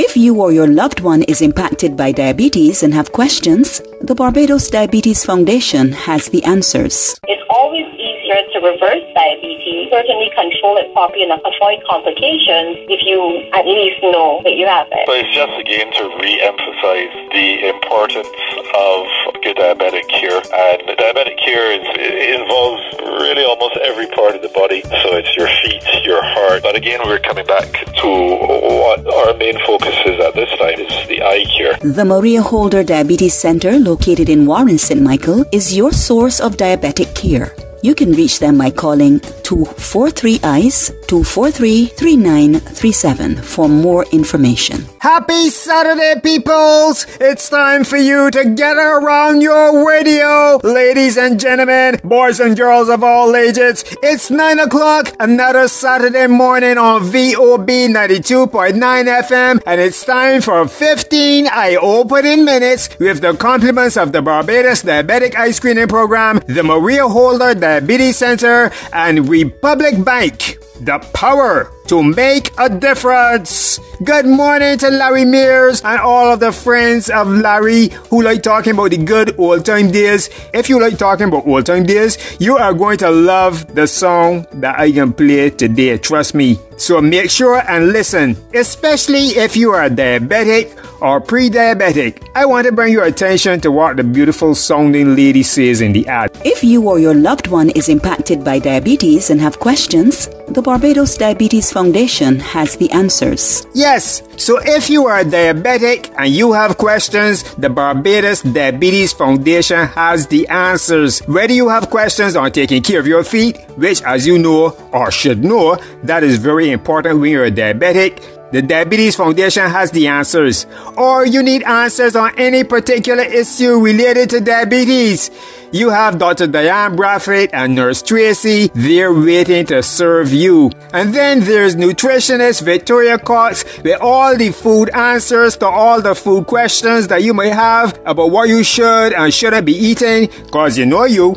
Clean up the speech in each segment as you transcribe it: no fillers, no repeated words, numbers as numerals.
If you or your loved one is impacted by diabetes and have questions, the Barbados Diabetes Foundation has the answers. It's always easier to reverse diabetes, certainly control it properly and avoid complications if you at least know that you have it. So it's just again to re-emphasize the importance of good diabetic care. And diabetic care involves really almost every part of the body. So it's your feet, your heart. But again, we're coming back to what our main focus is at this time is the eye care. The Maria Holder Diabetes Center, located in Warren, St. Michael, is your source of diabetic care. You can reach them by calling 243-EYES, 243-3937 for more information. Happy Saturday, peoples! It's time for you to gather around your radio. Ladies and gentlemen, boys and girls of all ages, it's 9 o'clock, another Saturday morning on VOB 92.9 FM, and it's time for 15 eye-opening minutes with the compliments of the Barbados Diabetic Eye Screening Program, the Maria Holder Diabetes Center, and Republic Bank. The power to make a difference. Good morning to Larry Mears and all of the friends of Larry who like talking about the good old time days. If you like talking about old time days, you are going to love the song that I can play today. Trust me. So make sure and listen, especially if you are diabetic or pre-diabetic. I want to bring your attention to what the beautiful sounding lady says in the ad. If you or your loved one is impacted by diabetes and have questions, the Barbados Diabetes Foundation has the answers. Yes, so if you are diabetic and you have questions, the Barbados Diabetes Foundation has the answers. Whether you have questions on taking care of your feet, which as you know or should know, that is very important when you're a diabetic, the Diabetes Foundation has the answers. Or you need answers on any particular issue related to diabetes. You have Dr. Diane Bradford and Nurse Tracy there waiting to serve you. And then there's nutritionist Victoria Cox with all the food answers to all the food questions that you may have about what you should and shouldn't be eating. Cause you know you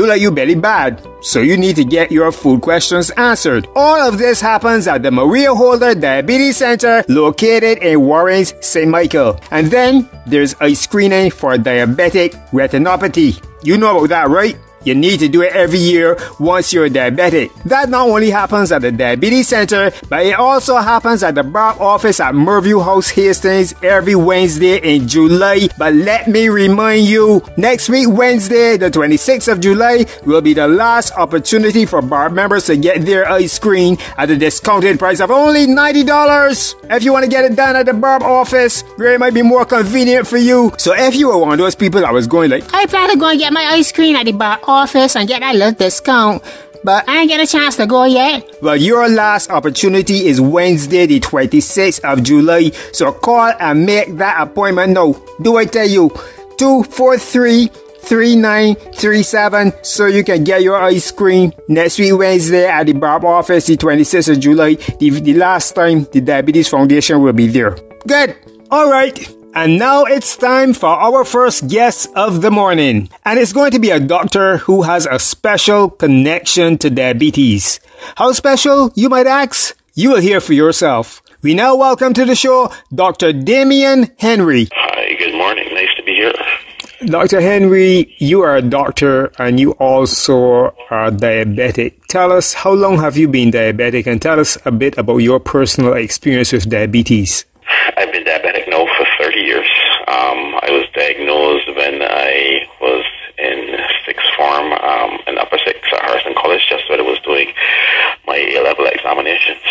like your belly bad, so you need to get your food questions answered. All of this happens at the Maria Holder Diabetes Center located in Warren, St. Michael. And then there's eye screening for diabetic retinopathy. You know about that, right? You need to do it every year once you're diabetic. That not only happens at the Diabetes Center, but it also happens at the BARB office at Merview House, Hastings every Wednesday in July. But let me remind you, next week, Wednesday, the 26th of July, will be the last opportunity for BARB members to get their eye screen at a discounted price of only $90. If you want to get it done at the BARB office, where it might be more convenient for you. So if you were one of those people that was going like, I plan to go and get my eye screen at the BARB office and get that little discount, but I ain't get a chance to go yet. Well, your last opportunity is Wednesday the 26th of July, so call and make that appointment now. Do I tell you? 243-3937 so you can get your eye screen next week Wednesday at the BARB office the 26th of July, the last time the Diabetes Foundation will be there. Good. Alright. And now it's time for our first guest of the morning. And it's going to be a doctor who has a special connection to diabetes. How special, you might ask? You will hear for yourself. We now welcome to the show Dr. Damien Henry. Hi, good morning. Nice to be here. Dr. Henry, you are a doctor and you also are diabetic. Tell us, how long have you been diabetic? And tell us a bit about your personal experience with diabetes. I've been diabetic now for 30 years. I was diagnosed when I was in sixth form, in upper sixth at Harrison College, just when I was doing my A-level examinations.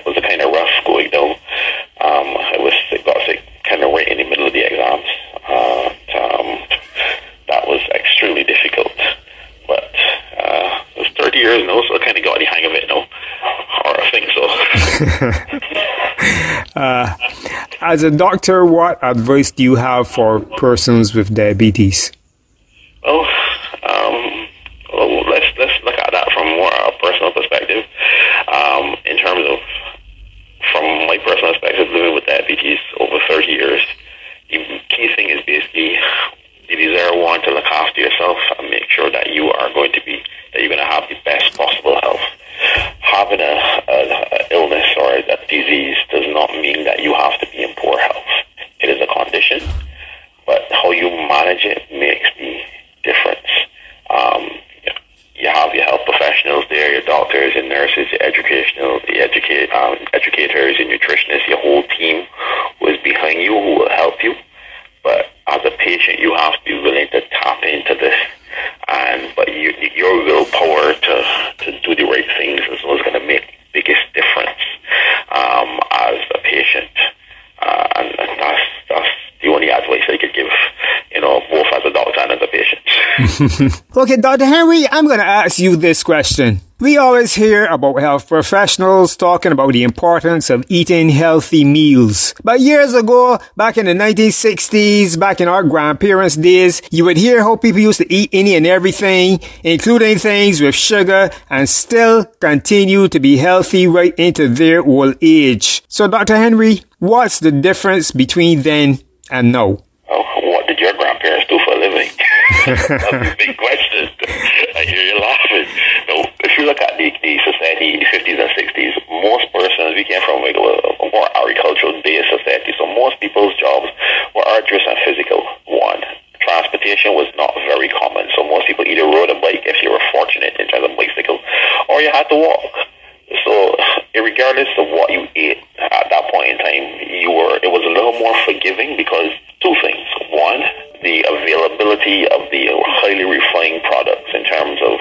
Was a kind of rough going down. Got sick kind of right in the middle of the exams. That was extremely difficult. But it was 30 years now, so I kind of got the hang of it now. Or I think so. As a doctor, what advice do you have for persons with diabetes? Well, let's look at that from more a personal perspective. In terms of, from my personal perspective, living with diabetes over 30 years, the key thing is basically you desire one to look after yourself and make sure that you're going to have the best possible health. Having a illness or a disease does not mean that you have to be in poor health. It is a condition, but how you manage it makes the difference. You have your health professionals there, your doctors, your nurses, your educators, your nutritionists, your whole team who is behind you, who will help you. But as a patient, you have to be willing to tap into this. But your willpower to do the right things is what's going to make the biggest difference as a patient. And that's the only advice I could give, both as a doctor and as a patient. Okay, Dr. Henry, I'm going to ask you this question. We always hear about health professionals talking about the importance of eating healthy meals. But years ago, back in the 1960s, back in our grandparents' days, you would hear how people used to eat any and everything, including things with sugar, and still continue to be healthy right into their old age. So, Dr. Henry, what's the difference between then and now? What did your grandparents do for a living? That's a big question. I hear you laughing. No, if you look at the society in the 50s and 60s, most persons, we came from a more agricultural-based society, so most people's jobs were arduous and physical. One, transportation was not very common, so most people either rode a bike if you were fortunate in terms of bicycle, or you had to walk. So, regardless of what you ate at that point in time, it was a little more forgiving because two things. One, the availability of the highly refined products in terms of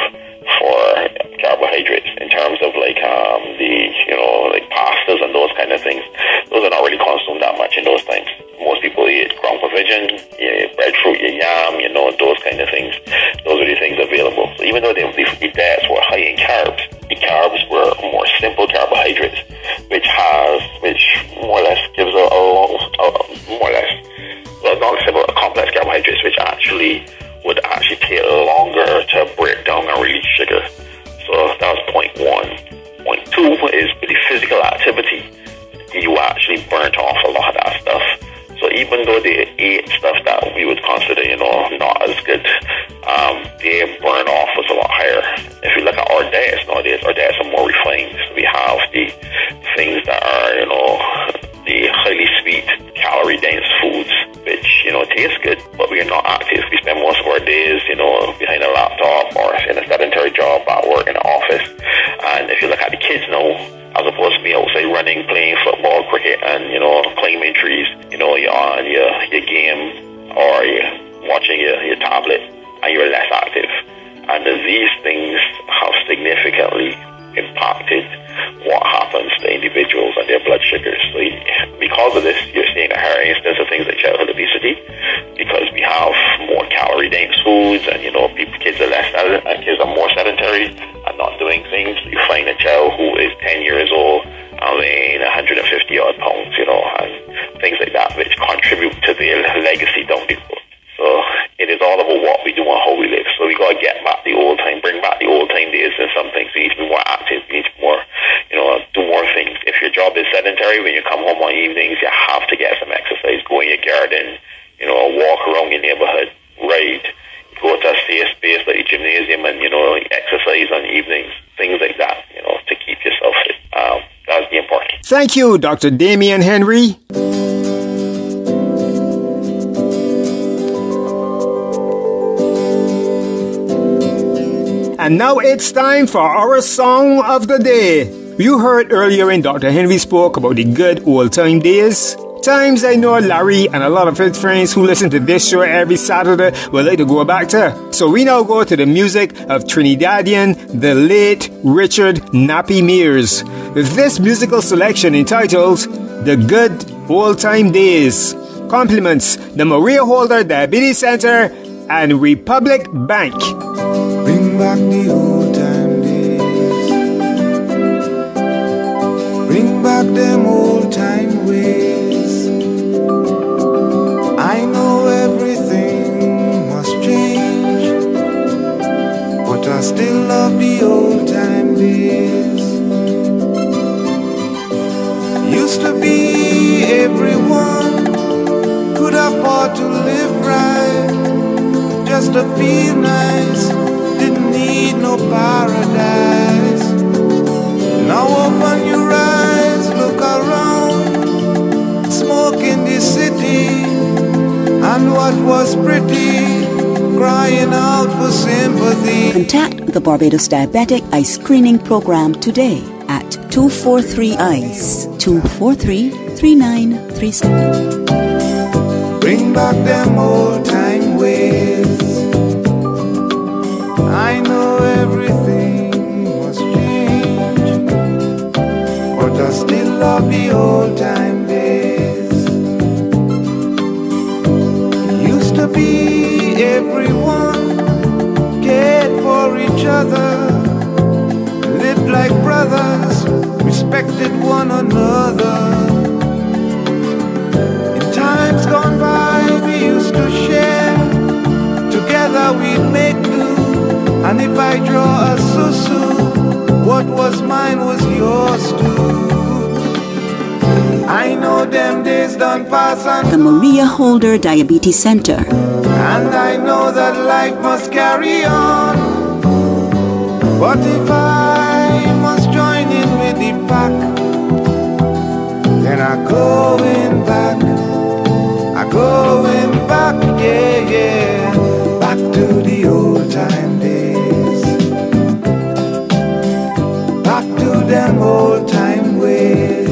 for carbohydrates, in terms of like pastas and those kind of things. Those are not really consumed that much in those times. Most people eat ground provision, breadfruit, yam, those kind of things. Those are the things available. So even though the diets were high in carbs, the carbs were more simple carbohydrates, which more or less gives not simple, complex carbohydrates, which would take longer to break down and release sugar. So that was point one. Point two is with the physical activity, you actually burnt off a lot of that stuff. So even though they ate stuff that we would consider, not as good, their burn off was a lot higher. If you look at our diets nowadays, our diets are more refined. So we have the things that are, the highly sweet, calorie-dense foods, which, taste good, but we are not active. We spend most of our days, behind a laptop or in a sedentary job at work in the office. And if you look at the kids now, as opposed to me outside running, playing football, cricket, and, climbing trees, you're on your game or you're watching your tablet and you're less active. And these things have significantly impacted what happens to individuals and their blood sugars. So because of this, you're seeing a higher instance of things like childhood obesity, because we have more calorie-dense foods, and kids are more sedentary and not doing things. You find a child who is 10 years old and weighing 150 odd pounds, and things like that, which contribute to their legacy down the road. So it is all about what we do and how we live. So we got to bring back the old time days and some things. We need to be more active. We need to be more, do more things. If your job is sedentary, when you come home on evenings, you have to get some exercise. Go in your garden, walk around your neighborhood, ride, go to a safe space like a gymnasium and, exercise on evenings, things like that, to keep yourself fit. That's the important. Thank you, Dr. Damian Henry. And now it's time for our song of the day. You heard earlier when Dr. Henry spoke about the good old-time days. Times I know Larry and a lot of his friends who listen to this show every Saturday would like to go back to. So we now go to the music of Trinidadian, the late Richard Nappy Mears, with this musical selection entitled The Good Old-Time Days. Compliments the Maria Holder Diabetes Center and Republic Bank. Bring back the old time days. Bring back them old time ways. I know everything must change, but I still love the old time days. Used to be everyone could afford to live right, just to feel nice, didn't need no paradise. Now open your eyes, look around, And what was pretty, crying out for sympathy. Contact the Barbados Diabetic Eye Screening Program today at 243-EYES, 243-3937. Bring back them old time ways. I know everything must change, but I still love the old time days. Used to be everyone cared for each other, lived like brothers, respected one another. In times gone by, we used to share, together we'd make do. And if I draw a susu, what was mine was yours too. I know them days done pass and The Maria Holder Diabetes Center. and I know that life must carry on. But if I must join in with the pack, then I'm going back. I'm going back, yeah, yeah, back to the old time days, back to them old time ways.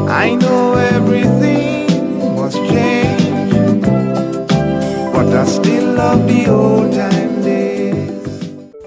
I know everything must change, but I still love the old time days.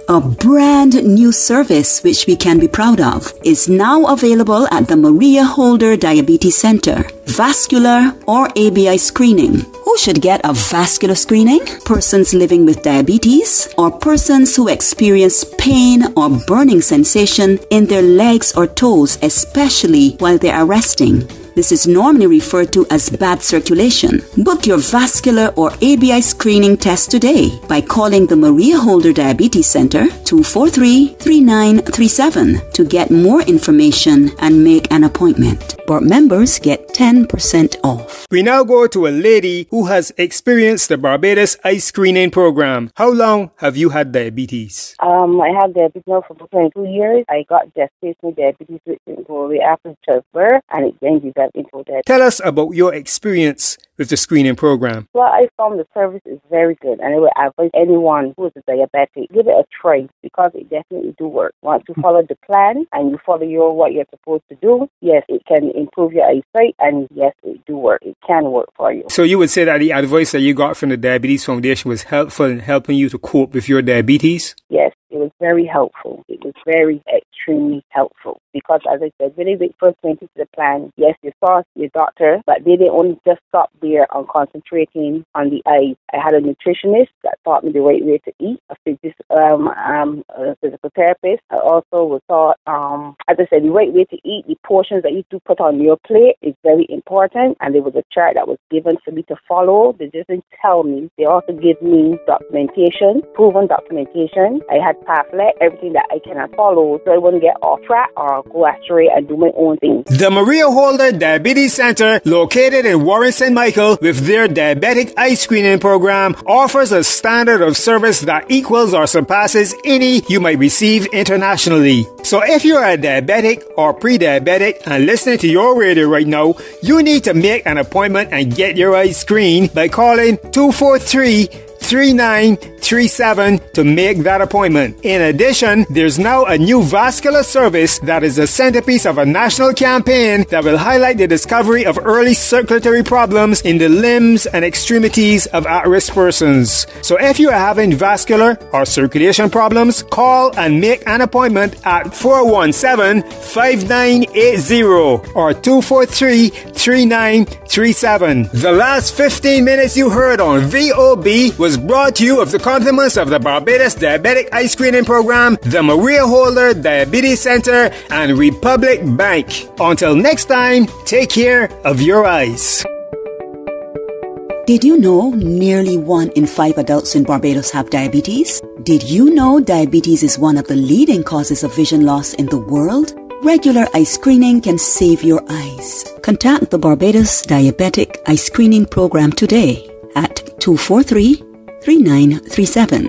A brand new service which we can be proud of is now available at the Maria Holder Diabetes Center. Vascular or ABI screening. Who should get a vascular screening? Persons living with diabetes or persons who experience pain or burning sensation in their legs or toes, especially while they are resting. This is normally referred to as bad circulation. Book your vascular or ABI screening test today by calling the Maria Holder Diabetes Center 243-3937 to get more information and make an appointment. Board members get 10% off. We now go to a lady who has experienced the Barbados Eye Screening Program. How long have you had diabetes? I have diabetes now for 22 years. I got gestational diabetes which didn't go away after childbirth, and it then developed into diabetes. Tell us about your experience with the screening program. Well, I found the service is very good, and I would advise anyone who is a diabetic, give it a try because it definitely do work. Once you follow the plan and you follow what you're supposed to do, yes, it can improve your eyesight, and yes, it do work. It can work for you. So you would say that the advice that you got from the Diabetes Foundation was helpful in helping you to cope with your diabetes? Yes, it was very helpful. It was very extremely helpful because, as I said, when they first went into the plan, yes, you saw your doctor, but they didn't only just stop there on concentrating on the eyes. I had a nutritionist that taught me the right way to eat, a physical therapist. I also was taught, as I said, the right way to eat, the portions that you do put on your plate is very important, and there was a chart that was given for me to follow. They just didn't tell me. They also gave me documentation, proven documentation. I had pamphlet, everything that I cannot follow, so I wouldn't get off track or go astray and do my own thing. The Maria Holder Diabetes Center, located in Warren St. Michael, with their diabetic eye screening program, offers a standard of service that equals or surpasses any you might receive internationally. So if you're a diabetic or pre-diabetic and listening to your radio right now, you need to make an appointment and get your eyes screened by calling 243-3937 to make that appointment. In addition, there's now a new vascular service that is the centerpiece of a national campaign that will highlight the discovery of early circulatory problems in the limbs and extremities of at-risk persons. So if you are having vascular or circulation problems, call and make an appointment at 417-5980 or 243-3937. The last 15 minutes you heard on VOB was brought to you with the compliments of the Barbados Diabetic Eye Screening Program, the Maria Holder Diabetes Center, and Republic Bank. Until next time, take care of your eyes. Did you know nearly 1 in 5 adults in Barbados have diabetes? Did you know diabetes is one of the leading causes of vision loss in the world? Regular eye screening can save your eyes. Contact the Barbados Diabetic Eye Screening Program today at 243-3937.